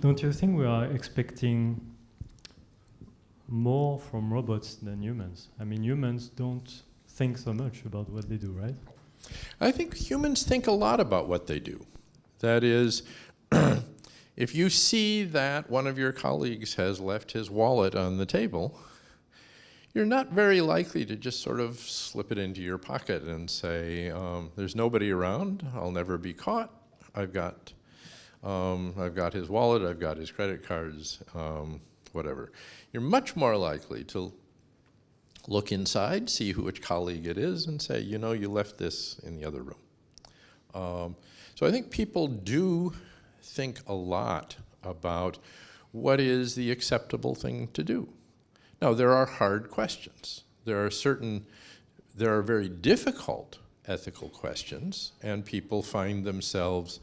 Don't you think we are expecting more from robots than humans? I mean, humans don't think so much about what they do, right? I think humans think a lot about what they do. That is, if you see that one of your colleagues has left his wallet on the table, you're not very likely to just sort of slip it into your pocket and say, there's nobody around, I'll never be caught, I've got his wallet, I've got his credit cards, whatever. You're much more likely to look inside, see which colleague it is, and say, you know, you left this in the other room. So I think people do think a lot about what is the acceptable thing to do. Now, there are hard questions. There are very difficult ethical questions, and people find themselves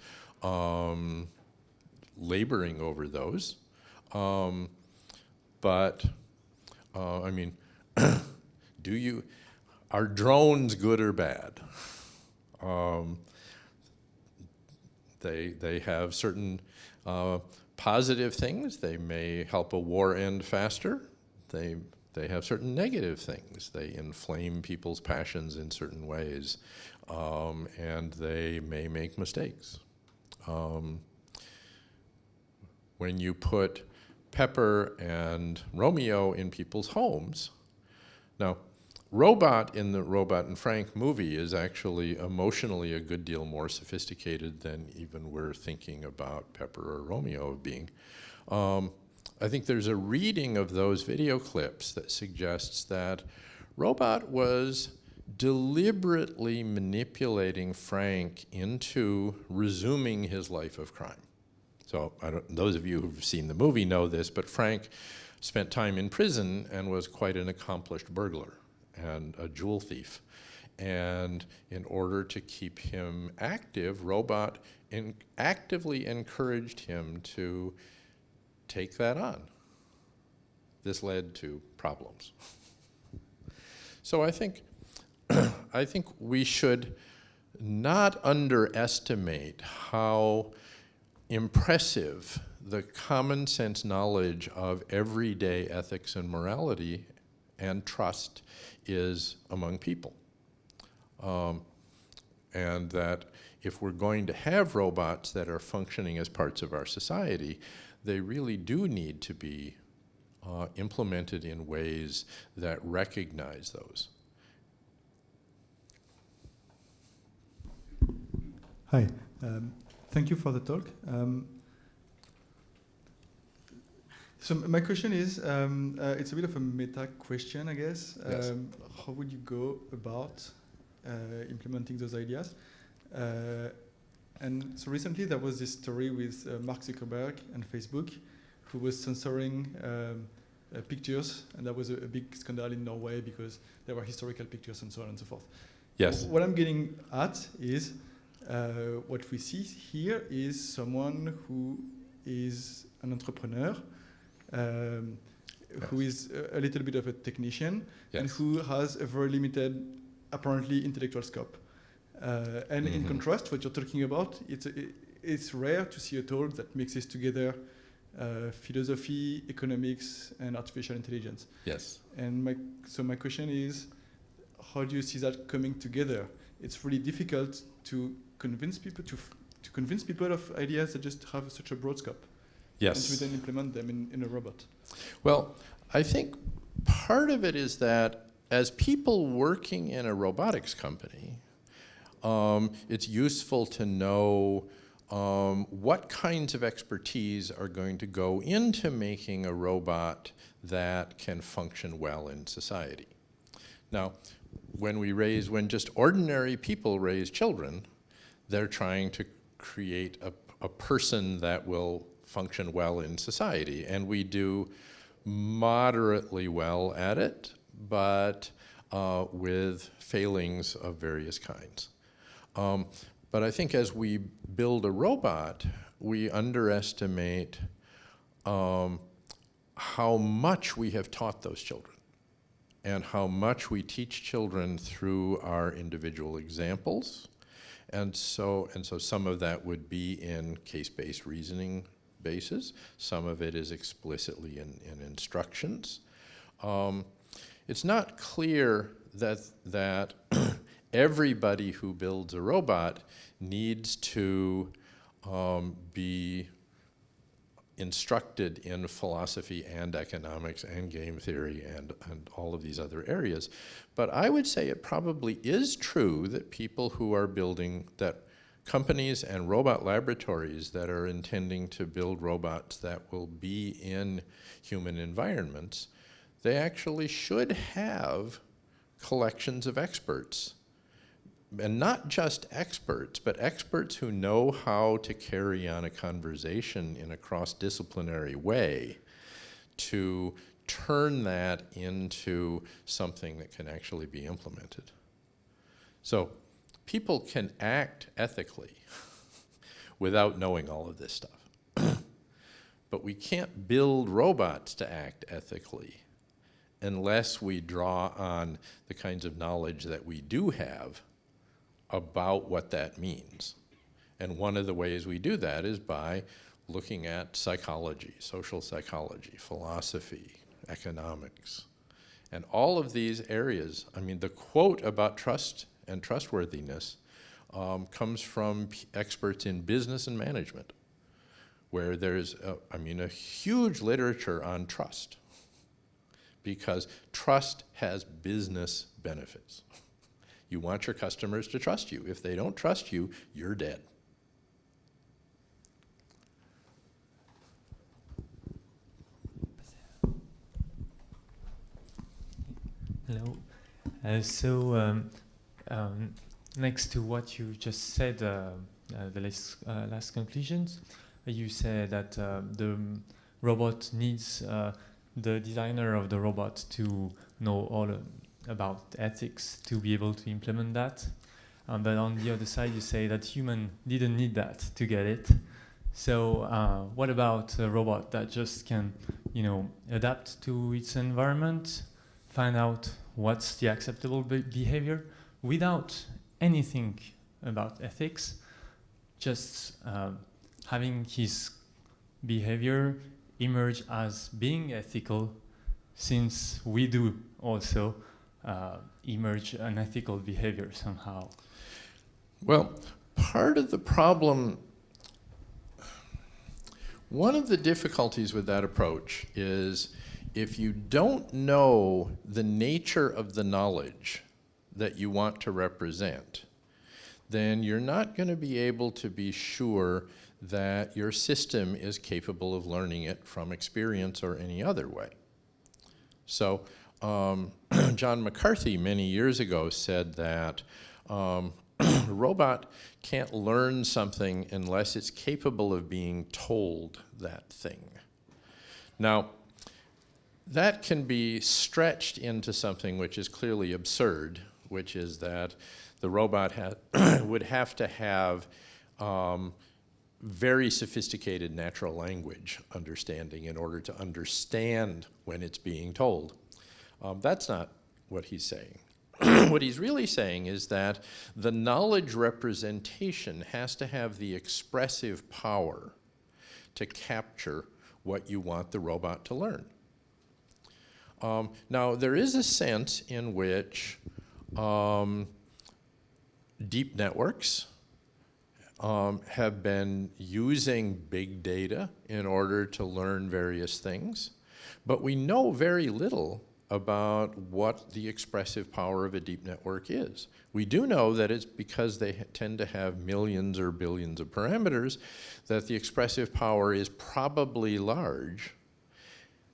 laboring over those. But I mean, are drones good or bad? They have certain positive things. They may help a war end faster. They have certain negative things. They inflame people's passions in certain ways, and they may make mistakes. When you put Pepper and Romeo in people's homes, now, Robot in the Robot and Frank movie is actually emotionally a good deal more sophisticated than even we're thinking about Pepper or Romeo being. I think there's a reading of those video clips that suggests that Robot was deliberately manipulating Frank into resuming his life of crime. So those of you who've seen the movie know this, but Frank spent time in prison and was quite an accomplished burglar and a jewel thief. And in order to keep him active, Robot actively encouraged him to take that on. This led to problems. So I think we should not underestimate how impressive the common sense knowledge of everyday ethics and morality and trust is among people. And that if we're going to have robots that are functioning as parts of our society, they really do need to be implemented in ways that recognize those. Hi, thank you for the talk. So my question is, it's a bit of a meta question, I guess. Yes. How would you go about implementing those ideas? And so recently there was this story with Mark Zuckerberg and Facebook, who was censoring pictures, and that was a big scandal in Norway because there were historical pictures and so on and so forth. Yes. What I'm getting at is what we see here is someone who is an entrepreneur, who is a little bit of a technician, yes, and who has a very limited, apparently, intellectual scope. And in contrast, what you're talking about, it's rare to see a talk that mixes together philosophy, economics, and artificial intelligence. Yes. And so my question is, how do you see that coming together? It's really difficult to convince people to convince people of ideas that just have such a broad scope. Yes. And to then implement them in a robot. Well, I think part of it is that as people working in a robotics company, it's useful to know what kinds of expertise are going to go into making a robot that can function well in society. Now, when just ordinary people raise children, they're trying to create a person that will function well in society, and we do moderately well at it, but with failings of various kinds. But I think as we build a robot, we underestimate how much we have taught those children. and how much we teach children through our individual examples. And so some of that would be in case-based reasoning basis. Some of it is explicitly in instructions. It's not clear that everybody who builds a robot needs to be instructed in philosophy and economics and game theory and all of these other areas. But I would say it probably is true that people who are building, that companies and robot laboratories that are intending to build robots that will be in human environments, they actually should have collections of experts. And not just experts, but experts who know how to carry on a conversation in a cross-disciplinary way to turn that into something that can actually be implemented. So people can act ethically without knowing all of this stuff. But we can't build robots to act ethically unless we draw on the kinds of knowledge that we do have about what that means. And one of the ways we do that is by looking at psychology, social psychology, philosophy, economics. And all of these areas, I mean, the quote about trust and trustworthiness comes from experts in business and management, where there's, a huge literature on trust, because trust has business benefits. You want your customers to trust you. If they don't trust you, you're dead. Hello. Next to what you just said, the last conclusions, you said that the robot needs the designer of the robot to know all about ethics to be able to implement that. But on the other side, you say that human didn't need that to get it. So what about a robot that just can, adapt to its environment, find out what's the acceptable behavior without anything about ethics, just having his behavior emerge as being ethical, since we do also emerge unethical behavior somehow? Well, part of the problem, one of the difficulties with that approach is if you don't know the nature of the knowledge that you want to represent, then you're not going to be able to be sure that your system is capable of learning it from experience or any other way. So John McCarthy many years ago said that a robot can't learn something unless it's capable of being told that thing. Now, that can be stretched into something which is clearly absurd, which is that the robot would have to have very sophisticated natural language understanding in order to understand when it's being told. That's not what he's saying. What he's really saying is that the knowledge representation has to have the expressive power to capture what you want the robot to learn. Now, there is a sense in which deep networks have been using big data in order to learn various things, but we know very little about what the expressive power of a deep network is. We do know that it's because they tend to have millions or billions of parameters that the expressive power is probably large,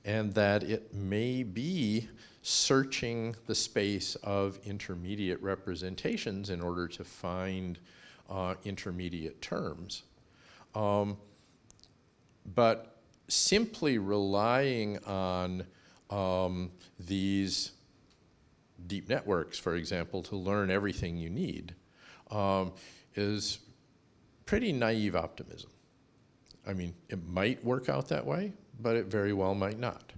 and that it may be searching the space of intermediate representations in order to find intermediate terms. But simply relying on these deep networks, for example, to learn everything you need is pretty naive optimism. I mean, it might work out that way, but it very well might not.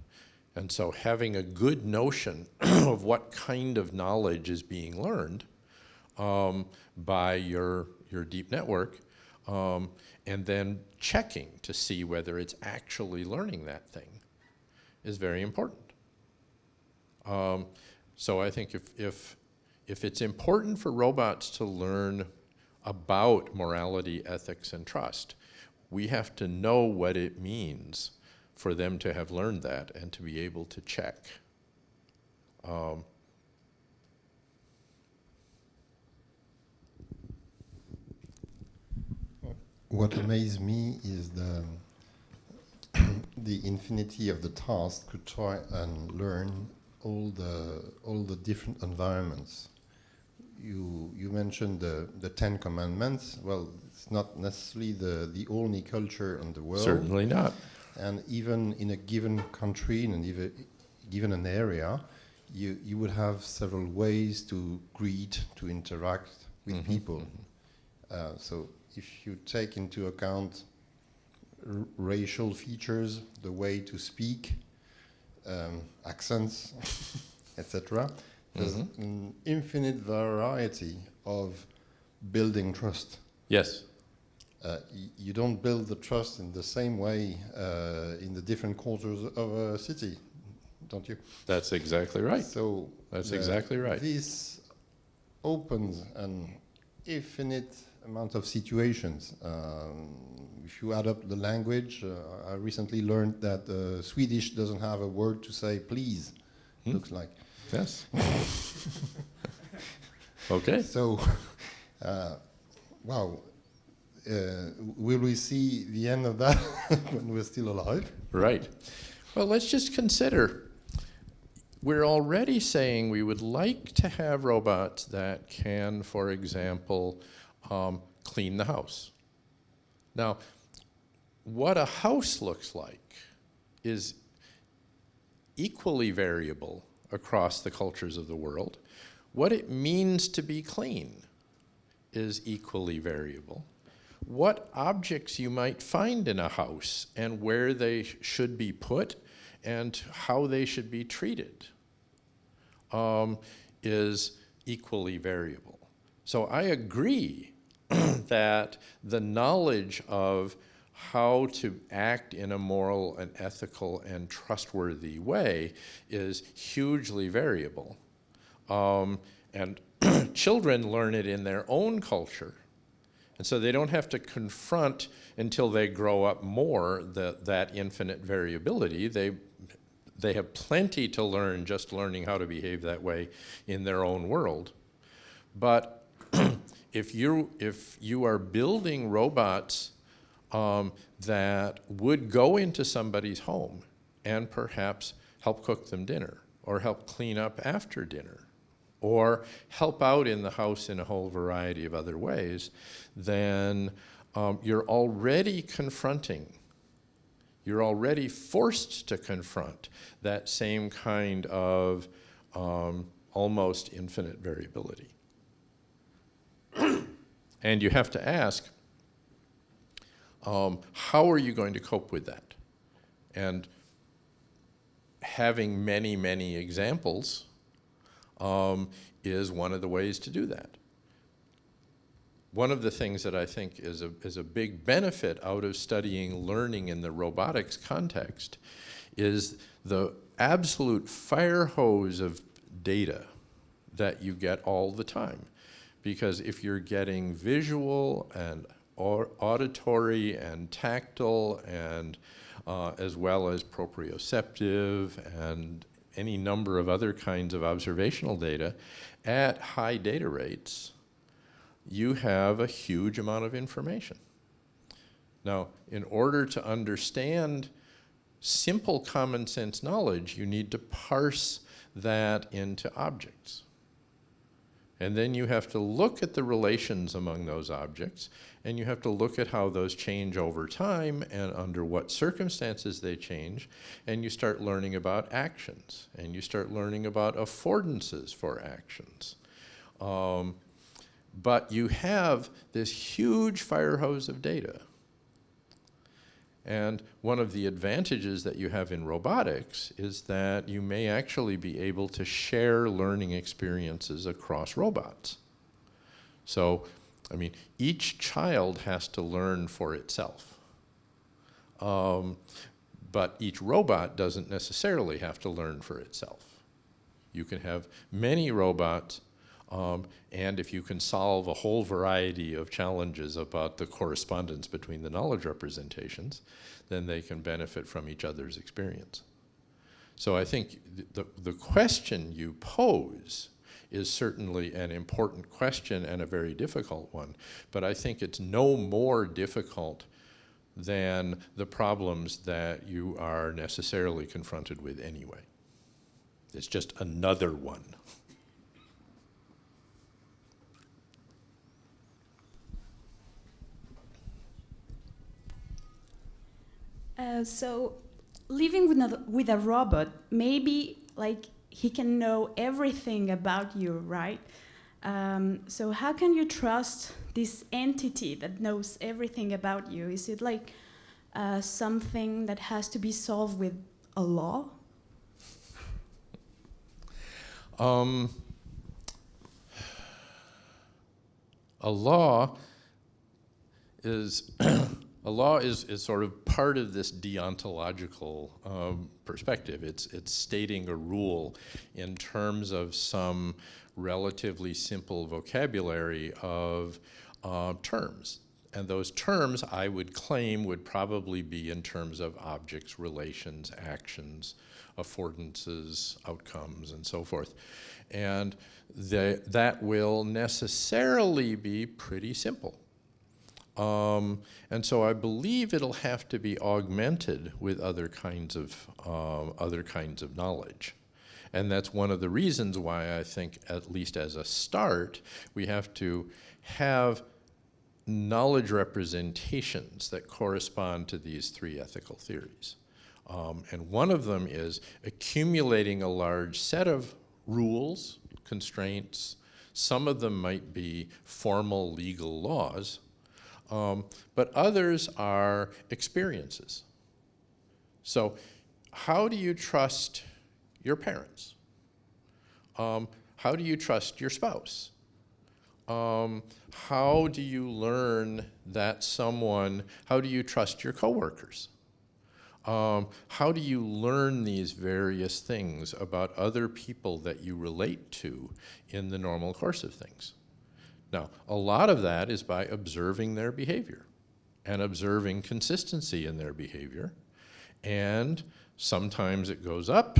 And so having a good notion of what kind of knowledge is being learned by your deep network, and then checking to see whether it's actually learning that thing is very important. So I think if it's important for robots to learn about morality, ethics, and trust, we have to know what it means for them to have learned that and to be able to check. What amazed me is the infinity of the task to try and learn all the different environments. You mentioned the 10 Commandments. Well, it's not necessarily the only culture in the world. Certainly not. And even in a given country, in given an area, you would have several ways to greet, to interact with people. So if you take into account racial features, the way to speak, accents, etc., there's an infinite variety of building trust. Yes. You don't build the trust in the same way in the different quarters of a city, don't you? That's exactly right. So that's exactly right. This opens an infinite amount of situations. If you add up the language, I recently learned that Swedish doesn't have a word to say please, looks like. Yes. Okay. So, wow. Will we see the end of that when we're still alive? Right. Well, let's just consider, we're already saying we would like to have robots that can, for example, clean the house. Now, what a house looks like is equally variable across the cultures of the world. What it means to be clean is equally variable. What objects you might find in a house and where they should be put and how they should be treated is equally variable. So I agree that the knowledge of how to act in a moral and ethical and trustworthy way is hugely variable. And children learn it in their own culture. And so they don't have to confront until they grow up more that infinite variability. They have plenty to learn just learning how to behave that way in their own world. But if you are building robots that would go into somebody's home and perhaps help cook them dinner or help clean up after dinner or help out in the house in a whole variety of other ways, then you're already forced to confront that same kind of almost infinite variability. And you have to ask, how are you going to cope with that? And having many, many examples is one of the ways to do that. One of the things that I think is a big benefit out of studying learning in the robotics context is the absolute fire hose of data that you get all the time. Because if you're getting visual and auditory and tactile and as well as proprioceptive and any number of other kinds of observational data at high data rates, you have a huge amount of information. Now, in order to understand simple common sense knowledge, you need to parse that into objects. And then you have to look at the relations among those objects, and you have to look at how those change over time and under what circumstances they change, and you start learning about actions, and you start learning about affordances for actions. But you have this huge fire hose of data. And one of the advantages that you have in robotics is that you may actually be able to share learning experiences across robots. So, I mean, each child has to learn for itself. But each robot doesn't necessarily have to learn for itself. You can have many robots, and if you can solve a whole variety of challenges about the correspondence between the knowledge representations, then they can benefit from each other's experience. So I think the question you pose is certainly an important question and a very difficult one, but I think it's no more difficult than the problems that you are necessarily confronted with anyway. It's just another one. So living with a robot, maybe like he can know everything about you, right? So how can you trust this entity that knows everything about you? Is it like something that has to be solved with a law? A law is a law is sort of part of this deontological perspective. It's stating a rule in terms of some relatively simple vocabulary of terms. And those terms, I would claim, would probably be in terms of objects, relations, actions, affordances, outcomes, and so forth. And that will necessarily be pretty simple. And so I believe it'll have to be augmented with other kinds of knowledge. And that's one of the reasons why I think, at least as a start, we have to have knowledge representations that correspond to these three ethical theories. And one of them is accumulating a large set of rules, constraints. Some of them might be formal legal laws, but others are experiences. So how do you trust your parents? How do you trust your spouse? How do you learn that how do you trust your coworkers? How do you learn these various things about other people that you relate to in the normal course of things? Now, a lot of that is by observing their behavior and observing consistency in their behavior. And sometimes it goes up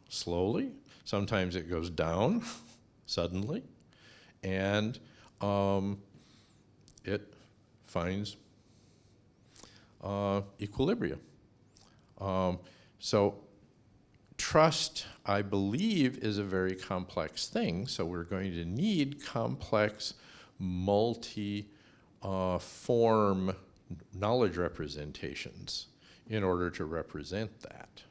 slowly, sometimes it goes down suddenly, and it finds equilibrium. So trust, I believe, is a very complex thing, so we're going to need complex, multi-form knowledge representations in order to represent that.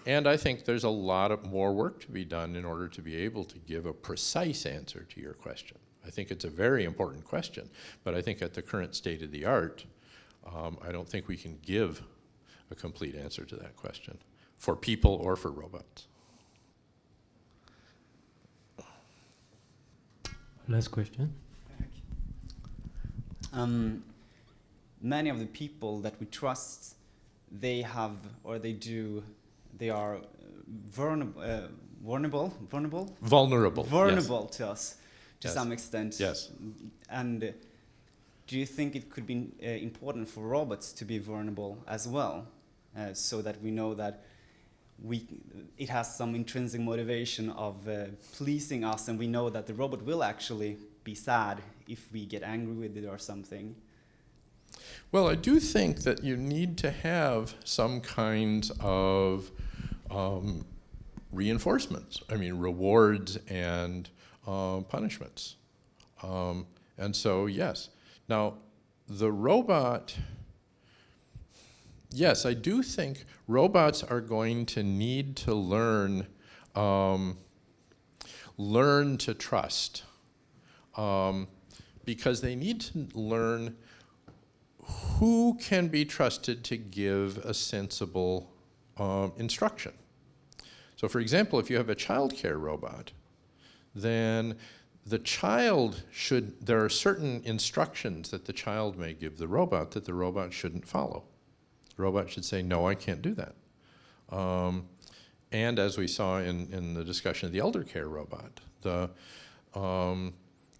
And I think there's a lot more work to be done in order to be able to give a precise answer to your question. I think it's a very important question, but I think at the current state of the art, I don't think we can give a complete answer to that question for people or for robots. Last question. Many of the people that we trust, they are vulnerable to us to some extent. Yes. And do you think it could be important for robots to be vulnerable as well, so that we know that it has some intrinsic motivation of pleasing us, and we know that the robot will actually be sad if we get angry with it or something? Well, I do think that you need to have some kinds of reinforcements. I mean, rewards and punishments. And so, yes. Now, the robot, yes, I do think robots are going to need to learn to trust, because they need to learn who can be trusted to give a sensible instruction? So for example, if you have a childcare robot, then the child there are certain instructions that the child may give the robot that the robot shouldn't follow. The robot should say, no, I can't do that. And as we saw in the discussion of the elder care robot,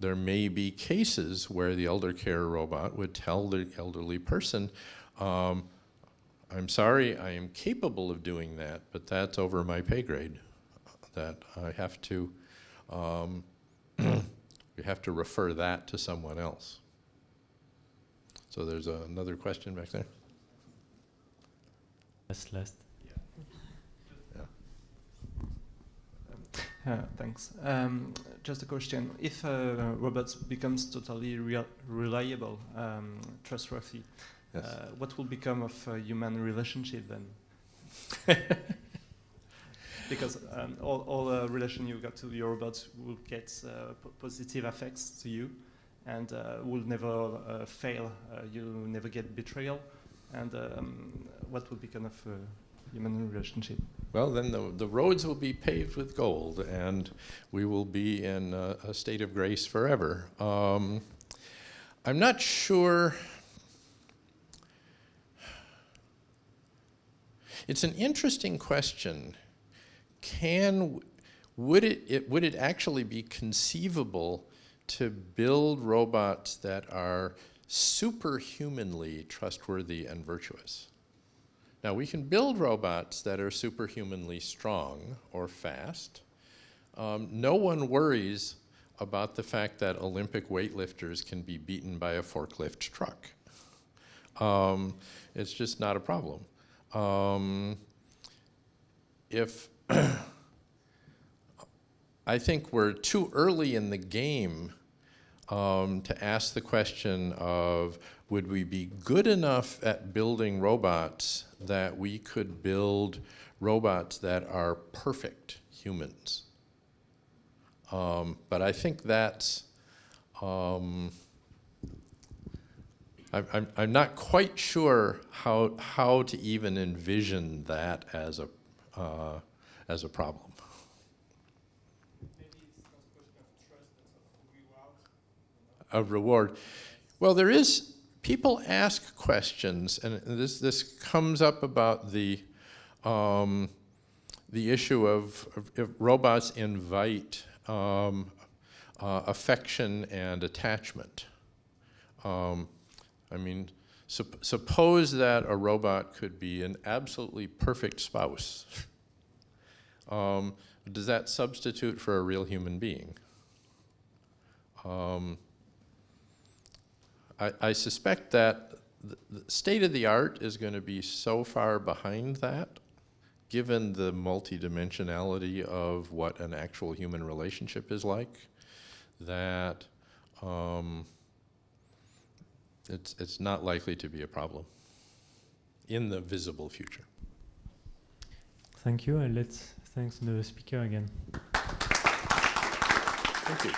there may be cases where the elder care robot would tell the elderly person, I'm sorry, I am capable of doing that, but that's over my pay grade. That I have to, we have to refer that to someone else. So there's another question back there. Last. Thanks. Just a question. If robots becomes totally reliable, trustworthy, Yes. what will become of human relationship then? Because all relation you got to your robots will get positive effects to you, and will never fail. You never get betrayal, and what will become of human relationship? Well, then the roads will be paved with gold, and we will be in a state of grace forever. I'm not sure. It's an interesting question. Would it actually be conceivable to build robots that are superhumanly trustworthy and virtuous? Now, we can build robots that are superhumanly strong or fast. No one worries about the fact that Olympic weightlifters can be beaten by a forklift truck. It's just not a problem. I think we're too early in the game to ask the question of, would we be good enough at building robots that we could build robots that are perfect humans? But I think that's, I'm not quite sure how to even envision that as a problem. Maybe it's not a question of trust, but of reward. Of reward. Well, there is. People ask questions, and this comes up about the issue of if robots invite affection and attachment. I mean, suppose that a robot could be an absolutely perfect spouse. Does that substitute for a real human being? I suspect that the state of the art is going to be so far behind that, given the multidimensionality of what an actual human relationship is like, that it's not likely to be a problem in the visible future. Thank you, and let's thank the speaker again. Thank you.